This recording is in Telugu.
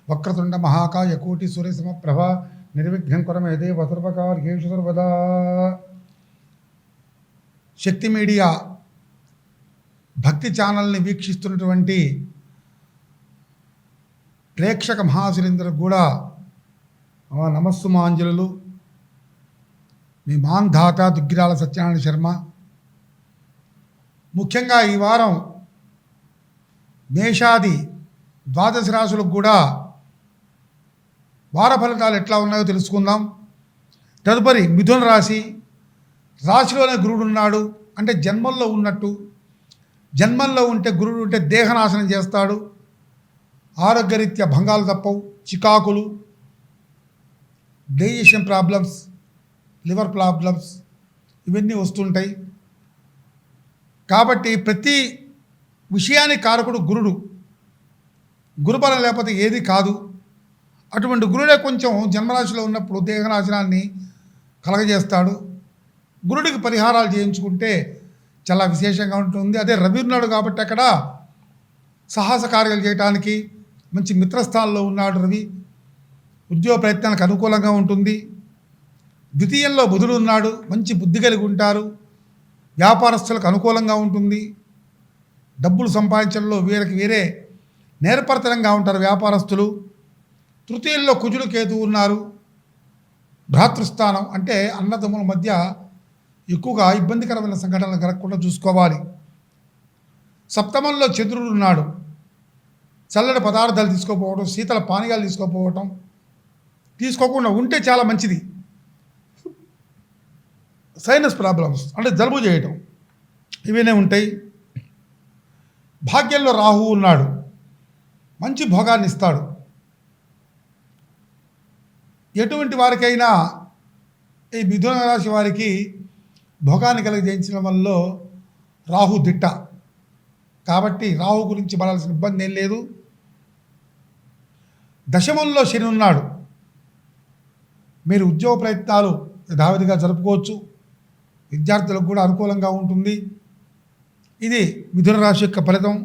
వక్రతుండ మహాకాయ కోటి సూర్యసమప్రభ నిర్విఘ్నం కురమే దేవ సర్వకార్యేషు సర్వదా. శక్తి మీడియా భక్తి ఛానల్ని వీక్షిస్తున్నటువంటి ప్రేక్షక మహాశులందరికి కూడా నమస్సుమాంజలు. మీ మాంధాత దుగ్గిరాల సత్యనారాయణ శర్మ. ముఖ్యంగా ఈ వారం మేషాది ద్వాదశ రాశులకు కూడా వార ఫలితాలు ఎట్లా ఉన్నాయో తెలుసుకుందాం. తదుపరి మిథున రాశి. రాశిలోనే గురుడు ఉన్నాడు అంటే జన్మల్లో ఉన్నట్టు. జన్మల్లో ఉంటే గురుడు ఉంటే దేహనాశనం చేస్తాడు. ఆరోగ్యరీత్యా భంగాలు తప్పవు, చికాకులు, డైజెషన్ ప్రాబ్లమ్స్, లివర్ ప్రాబ్లమ్స్ ఇవన్నీ వస్తుంటాయి. కాబట్టి ప్రతి విషయానికి కారకుడు గురుడు. గురుబలం లేకపోతే ఏది కాదు. అటువంటి గురుడే కొంచెం జన్మరాశిలో ఉన్నప్పుడు దేహనాశనాన్ని కలగజేస్తాడు. గురుడికి పరిహారాలు చేయించుకుంటే చాలా విశేషంగా ఉంటుంది. అదే రవి ఉన్నాడు కాబట్టి అక్కడ సాహస కార్యాలు చేయడానికి మంచి మిత్రస్థానంలో ఉన్నాడు రవి. ఉద్యోగ ప్రయత్నానికి అనుకూలంగా ఉంటుంది. ద్వితీయంలో బుధుడు ఉన్నాడు, మంచి బుద్ధి కలిగి ఉంటారు. వ్యాపారస్తులకు అనుకూలంగా ఉంటుంది. డబ్బులు సంపాదించడంలో వీరికి వేరే నేర్పరితనంగా ఉంటారు వ్యాపారస్తులు. తృతీయంలో కుజుడు కేతు ఉన్నారు. భ్రాతృస్థానం అంటే అన్నదమ్ముల మధ్య ఎక్కువగా ఇబ్బందికరమైన సంఘటనలు జరగకుండా చూసుకోవాలి. సప్తమంలో చంద్రుడు ఉన్నాడు. చల్లటి పదార్థాలు తీసుకోపోవడం, శీతల పానీయాలు తీసుకోకుండా ఉంటే చాలా మంచిది. సైనస్ ప్రాబ్లమ్స్ అంటే జలుబు చేయటం ఇవన్నీ ఉంటాయి. భాగ్యంలో రాహువు ఉన్నాడు, మంచి భోగాన్ని ఇస్తాడు. ఎటువంటి వారికైనా ఈ మిథున రాశి వారికి భోగాన్ని కలిగజేయించడం వల్ల రాహు దిట్ట కాబట్టి రాహు గురించి పడాల్సిన ఇబ్బంది ఏం లేదు. దశమంలో శని ఉన్నాడు. మీరు ఉద్యోగ ప్రయత్నాలు యథావిధిగా జరుపుకోవచ్చు. విద్యార్థులకు కూడా అనుకూలంగా ఉంటుంది. ఇది మిథున రాశి యొక్క ఫలితం.